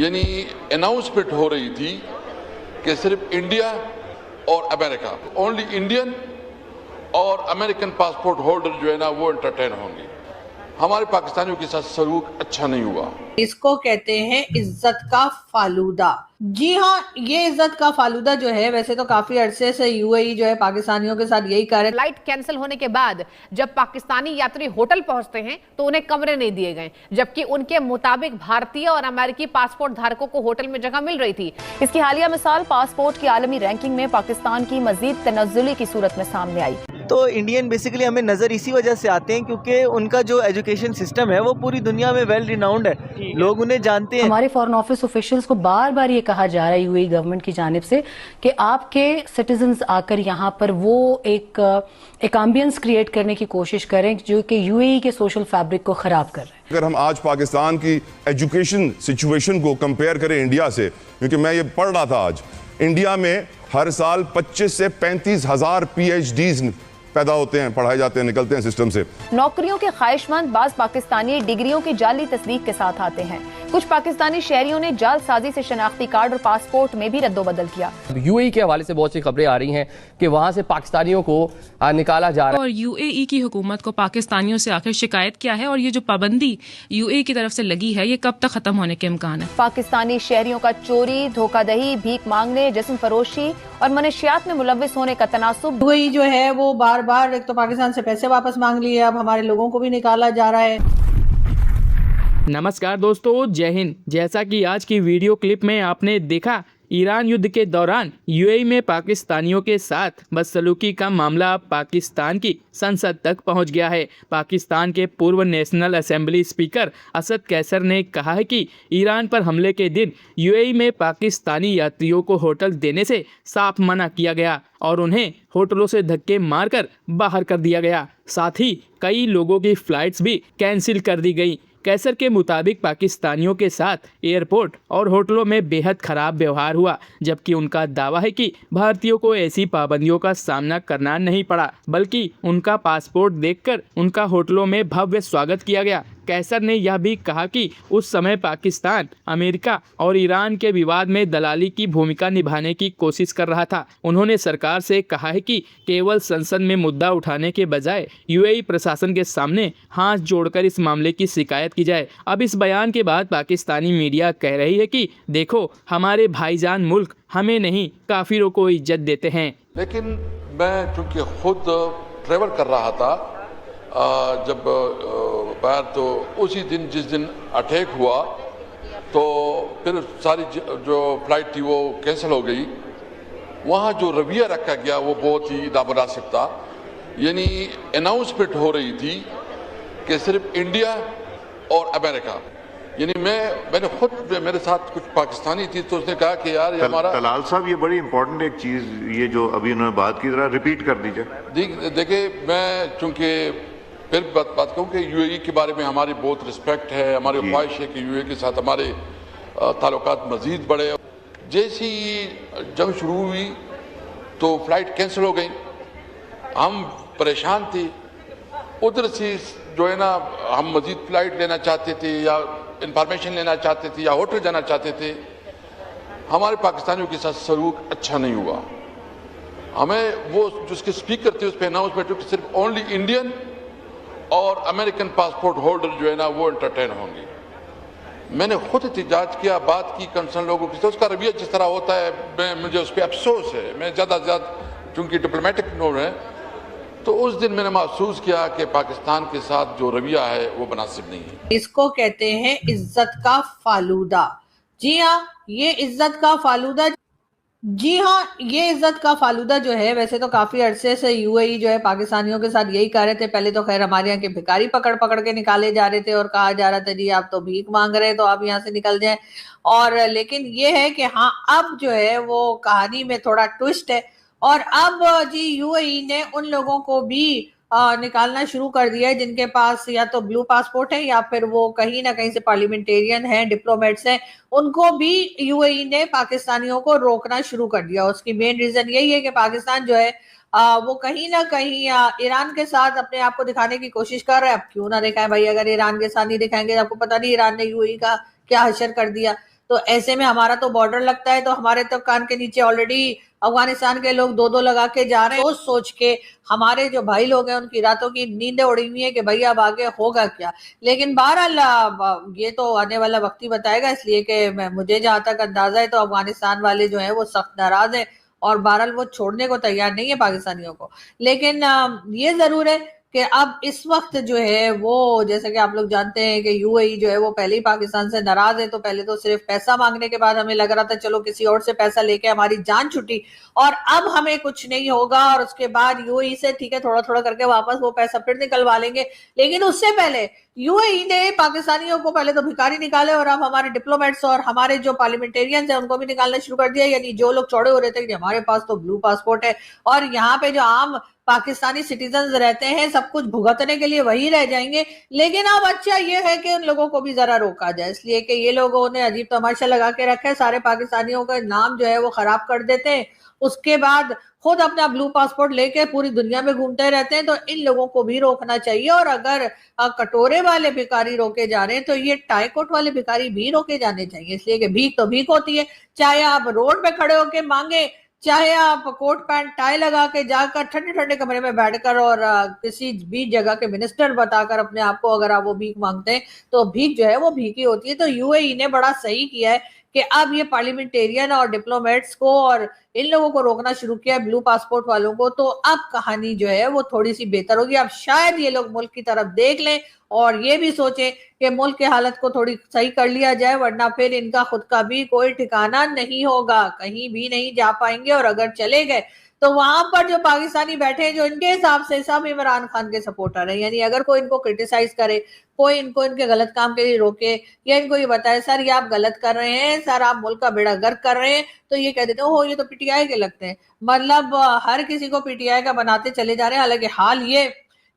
یعنی اناؤنسمنٹ ہو رہی تھی کہ صرف انڈیا اور امریکہ، اونلی انڈین اور امریکن پاسپورٹ ہولڈر جو ہے نا وہ انٹرٹین ہوں گے. ہمارے پاکستانیوں کے ساتھ سلوک اچھا نہیں ہوا. اس کو کہتے ہیں عزت کا فالودہ. جی ہاں، یہ عزت کا فالودہ جو ہے ویسے تو کافی عرصے سے یو اے ای جو ہے پاکستانیوں کے ساتھ یہی کر رہے. فلائٹ کینسل ہونے کے بعد جب پاکستانی یاتری ہوٹل پہنچتے ہیں تو انہیں کمرے نہیں دیے گئے، جبکہ ان کے مطابق بھارتی اور امریکی پاسپورٹ دھارکوں کو ہوٹل میں جگہ مل رہی تھی. اس کی حالیہ مثال پاسپورٹ کی عالمی رینکنگ میں پاکستان کی مزید تنزلی کی صورت میں سامنے آئی. تو انڈین بیسیکلی ہمیں نظر اسی وجہ سے آتے ہیں کیونکہ ان کا جو ایجوکیشن سسٹم ہے وہ پوری دنیا میں ویل ریناؤنڈ ہے، لوگ انہیں جانتے ہیں. ہمارے فارن آفس آفیشلز کو بار بار یہ کہا جا رہا ہے یو اے ای گورنمنٹ کی جانب سے کہ آپ کے سٹیزنز آ کر یہاں پر وہ ایک ایمبینس کریٹ کرنے کی کوشش کریں جو کہ یو اے ای کے سوشل فیبرک کو خراب کر رہے ہیں. اگر ہم آج پاکستان کی ایجوکیشن سچویشن کو کمپیئر کریں انڈیا سے، کیونکہ میں یہ پڑھ رہا تھا آج، انڈیا میں ہر سال 25 سے 35 ہزار پی ایچ ڈیز پیدا ہوتے ہیں، پڑھائے جاتے ہیں، نکلتے ہیں سسٹم سے. نوکریوں کے خواہش مند بعض پاکستانی ڈگریوں کی جعلی تصدیق کے ساتھ آتے ہیں. کچھ پاکستانی شہریوں نے جعل سازی سے شناختی کارڈ اور پاسپورٹ میں بھی رد و بدل کیا. یو اے ای کے حوالے سے بہت سی خبریں آ رہی ہیں کہ وہاں سے پاکستانیوں کو نکالا جا رہا ہے. اور یو اے ای کی حکومت کو پاکستانیوں سے آخر شکایت کیا ہے اور یہ جو پابندی یو اے ای کی طرف سے لگی ہے یہ کب تک ختم ہونے کے امکان ہے؟ پاکستانی شہریوں کا چوری، دھوکہ دہی، بھیک مانگنے، جسم فروشی اور منشیات میں ملوث ہونے کا تناسب. یو اے ای جو ہے وہ بار بار ایک تو پاکستان سے پیسے واپس مانگ لیے، اب ہمارے لوگوں کو بھی نکالا جا رہا ہے. نمسکار دوستو، جے ہند. جیسا کہ آج کی ویڈیو کلپ میں آپ نے دیکھا، ایران یدھ کے دوران یو اے ای میں پاکستانیوں کے ساتھ بدسلوکی کا معاملہ پاکستان کی سنسد تک پہنچ گیا ہے. پاکستان کے پورو نیشنل اسمبلی اسپیکر اسد قیصر نے کہا ہے کہ ایران پر حملے کے دن یو اے ای میں پاکستانی یاتریوں کو ہوٹل دینے سے صاف منع کیا گیا اور انہیں ہوٹلوں سے دھکے مار کر باہر کر دیا گیا. ساتھ ہی کئی لوگوں کی فلائٹس بھی کینسل کر دی گئیں. قیصر کے مطابق پاکستانیوں کے ساتھ ایئرپورٹ اور ہوٹلوں میں بے حد خراب ویوہار ہوا، جبکہ ان کا دعویٰ ہے کہ بھارتیوں کو ایسی پابندیوں کا سامنا کرنا نہیں پڑا بلکہ ان کا پاسپورٹ دیکھ کر ان کا ہوٹلوں میں بھویہ سواگت کیا گیا. قیصر نے یہ بھی کہا کہ اس سمے پاکستان امریکہ اور ایران کے وواد میں دلالی کی بھومکا نبھانے کی کوشش کر رہا تھا. انہوں نے سرکار سے کہا ہے کہ کیول سنسد میں مدعا اٹھانے کے بجائے یو اے ای پرشاسن کے سامنے ہاتھ جوڑ کر اس معاملے کی شکایت کی جائے. اب اس بیان کے بعد پاکستانی میڈیا کہہ رہی ہے کہ دیکھو ہمارے بھائی جان ملک ہمیں نہیں کافروں کو عزت دیتے ہیں. لیکن میں چونکہ خود ٹریول کر رہا تھا جب باہر، تو اسی دن جس دن اٹیک ہوا تو پھر ساری جو فلائٹ تھی وہ کینسل ہو گئی. وہاں جو رویہ رکھا گیا وہ بہت ہی نامناسب تھا. یعنی اناؤنسمنٹ ہو رہی تھی کہ صرف انڈیا اور امریکہ. یعنی میں نے خود، میرے ساتھ کچھ پاکستانی تھی تو اس نے کہا کہ یار یہ ہمارا. طلال صاحب یہ بڑی امپورٹنٹ ایک چیز یہ جو ابھی انہوں نے بات کی ذرا ریپیٹ کر دیجیے. دیکھیں میں چونکہ پھر بات کہوں کہ یو اے ای کے بارے میں ہماری بہت رسپیکٹ ہے، ہماری خواہش ہے کہ یو اے ای کے ساتھ ہمارے تعلقات مزید بڑھے. جیسی جنگ شروع ہوئی تو فلائٹ کینسل ہو گئی، ہم پریشان تھے. ادھر سے جو ہے نا ہم مزید فلائٹ لینا چاہتے تھے یا انفارمیشن لینا چاہتے تھے یا ہوٹل جانا چاہتے تھے. ہمارے پاکستانیوں کے ساتھ سلوک اچھا نہیں ہوا. ہمیں وہ جس کے اسپیکر تھے اس پہ اناؤنسمنٹ کہ صرف اونلی انڈین اور امریکن پاسپورٹ ہولڈر جو ہے نا وہ انٹرٹین ہوں گے. میں نے خود احتجاج کیا، بات کی کنسرن لوگوں کے ساتھ. اس کا رویہ جس طرح ہوتا ہے مجھے اس پہ افسوس ہے. میں زیادہ سے زیادہ چونکہ ڈپلومیٹک نوٹ ہے تو اس دن میں نے محسوس کیا کہ پاکستان کے ساتھ جو رویہ ہے وہ مناسب نہیں ہے. اس کو کہتے ہیں عزت کا فالودہ. جی ہاں، یہ عزت کا فالودہ. جی ہاں، یہ عزت کا فالودہ جو ہے ویسے تو کافی عرصے سے یو اے ای جو ہے پاکستانیوں کے ساتھ یہی کر رہے تھے. پہلے تو خیر ہمارے یہاں کے بھکاری پکڑ پکڑ کے نکالے جا رہے تھے اور کہا جا رہا تھا جی آپ تو بھیک مانگ رہے تو آپ یہاں سے نکل جائیں. اور لیکن یہ ہے کہ ہاں اب جو ہے وہ کہانی میں تھوڑا ٹوسٹ ہے اور اب جی یو اے ای نے ان لوگوں کو بھی نکالنا شروع کر دیا ہے جن کے پاس یا تو بلو پاسپورٹ ہے یا پھر وہ کہیں نہ کہیں سے پارلیمنٹیرین ہیں، ڈپلومیٹس ہیں. ان کو بھی یو اے ای نے پاکستانیوں کو روکنا شروع کر دیا. اس کی مین ریزن یہی ہے کہ پاکستان جو ہے وہ کہیں نہ کہیں ایران کے ساتھ اپنے آپ کو دکھانے کی کوشش کر رہا ہے. اب کیوں نہ دکھائیں بھائی، اگر ایران کے ساتھ نہیں دکھائیں گے آپ کو پتہ نہیں ایران نے یو اے ای کا کیا حشر کر دیا. تو ایسے میں ہمارا تو بارڈر لگتا ہے تو ہمارے تو کان کے نیچے آلریڈی افغانستان کے لوگ 2 لگا کے جا رہے ہیں. سوچ کے ہمارے جو بھائی لوگ ہیں ان کی راتوں کی نیندیں اڑی ہوئی ہیں کہ بھائی اب آگے ہوگا کیا. لیکن بہرحال یہ تو آنے والا وقت ہی بتائے گا، اس لیے کہ مجھے جہاں تک اندازہ ہے تو افغانستان والے جو ہیں وہ سخت ناراض ہیں اور بہرحال وہ چھوڑنے کو تیار نہیں ہے پاکستانیوں کو. لیکن یہ ضرور ہے کہ اب اس وقت جو ہے وہ جیسے کہ آپ لوگ جانتے ہیں کہ یو اے ای جو ہے وہ پہلے ہی پاکستان سے ناراض ہے. تو پہلے تو صرف پیسہ مانگنے کے بعد ہمیں لگ رہا تھا چلو کسی اور سے پیسہ لے کے ہماری جان چھٹی، اور اب ہمیں کچھ نہیں ہوگا اور اس کے بعد یو اے ای سے ٹھیک ہے تھوڑا تھوڑا کر کے واپس وہ پیسہ پھر نکلوا لیں گے. لیکن اس سے پہلے یو اے ای نے پاکستانیوں کو پہلے تو بھکاری نکالے اور اب ہمارے ڈپلومیٹس اور ہمارے جو پارلیمنٹیرینز ہیں ان کو بھی نکالنا شروع کر دیا. یعنی جو لوگ چوڑے ہو رہے تھے کہ ہمارے پاس تو بلو پاسپورٹ ہے اور یہاں پہ جو عام پاکستانی سٹیزنز رہتے ہیں سب کچھ بھگتنے کے لیے وہی رہ جائیں گے. لیکن اب اچھا یہ ہے کہ ان لوگوں کو بھی ذرا روکا جائے، اس لیے کہ یہ لوگوں نے عجیب تماشا لگا کے رکھا ہے. سارے پاکستانیوں کا نام جو ہے وہ خراب کر دیتے ہیں، اس کے بعد خود اپنا بلو پاسپورٹ لے کے پوری دنیا میں گھومتے رہتے ہیں. تو ان لوگوں کو بھی روکنا چاہیے. اور اگر کٹورے والے بھکاری روکے جا رہے ہیں تو یہ ٹائی کوٹ والے بھکاری بھی روکے جانے چاہیے، اس لیے کہ بھیک تو بھیک ہوتی ہے. چاہے آپ روڈ پہ کھڑے ہو کے مانگیں، چاہے آپ کوٹ پینٹ ٹائی لگا کے جا کر ٹھنڈے ٹھنڈے کمرے میں بیٹھ کر اور کسی بھی جگہ کے منسٹر بتا کر اپنے آپ کو اگر آپ وہ بھیک مانگتے ہیں تو بھیک جو ہے وہ بھیک ہی ہوتی ہے. تو یو اے ای نے بڑا صحیح کیا ہے کہ اب یہ پارلیمنٹیرین اور ڈپلومیٹس کو اور ان لوگوں کو روکنا شروع کیا ہے، بلو پاسپورٹ والوں کو. تو اب کہانی جو ہے وہ تھوڑی سی بہتر ہوگی. اب شاید یہ لوگ ملک کی طرف دیکھ لیں اور یہ بھی سوچیں کہ ملک کے حالت کو تھوڑی صحیح کر لیا جائے، ورنہ پھر ان کا خود کا بھی کوئی ٹھکانہ نہیں ہوگا، کہیں بھی نہیں جا پائیں گے. اور اگر چلے گئے تو وہاں پر جو پاکستانی بیٹھے ہیں جو ان کے حساب سے سب عمران خان کے سپورٹر ہیں، یعنی اگر کوئی ان کو کرٹیسائز کرے، کوئی ان کو ان کے غلط کام کے لیے روکے یا ان کو یہ بتائے سر یہ آپ غلط کر رہے ہیں، سر آپ ملک کا بیڑا غرق کر رہے ہیں، تو یہ کہہ دیتے ہیں اوہ یہ تو پی ٹی آئی کے لگتے ہیں. مطلب ہر کسی کو پی ٹی آئی کا بناتے چلے جا رہے ہیں. حالانکہ حال یہ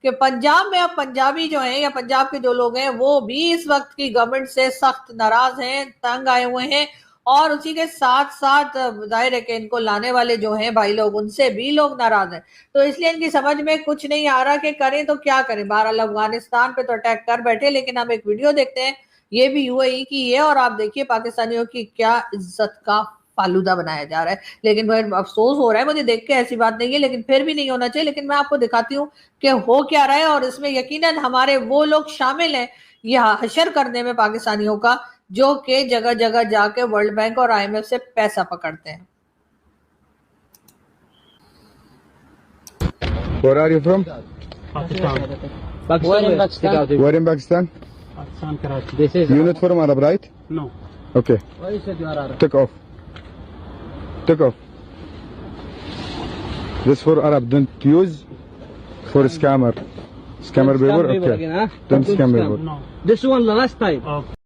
کہ پنجاب میں اب پنجابی جو ہیں یا پنجاب کے جو لوگ ہیں وہ بھی اس وقت کی گورنمنٹ سے سخت ناراض ہیں، تنگ آئے ہوئے ہیں. اور اسی کے ساتھ ساتھ ظاہر ہے کہ ان کو لانے والے جو ہیں بھائی لوگ ان سے بھی لوگ ناراض ہیں. تو اس لیے ان کی سمجھ میں کچھ نہیں آ رہا کہ کریں تو کیا کریں. بہرحال افغانستان پہ تو اٹیک کر بیٹھے، لیکن ہم ایک ویڈیو دیکھتے ہیں، یہ بھی یو اے ای کی ہے اور آپ دیکھیے پاکستانیوں کی کیا عزت کا فالودہ بنایا جا رہا ہے. لیکن افسوس ہو رہا ہے مجھے دیکھ کے، ایسی بات نہیں ہے لیکن پھر بھی نہیں ہونا چاہیے. لیکن میں آپ کو دکھاتی ہوں کہ ہو کیا رہا ہے اور اس میں یقیناً ہمارے وہ لوگ شامل ہیں یہ حشر کرنے میں پاکستانیوں کا، جو کہ جگہ جگہ جا کے ورلڈ بینک اور آئی ایم ایف سے پیسہ پکڑتے ہیں. Where are you from? Pakistan. Where in Pakistan? Pakistan, Karachi. This is You're not from Arab, right? No. Okay. Why you said you are Arab? Take off. Take off. This for Arab. Don't use for scammer. Scammer paper? Okay. Don't scam paper. No. This one the last time. Okay.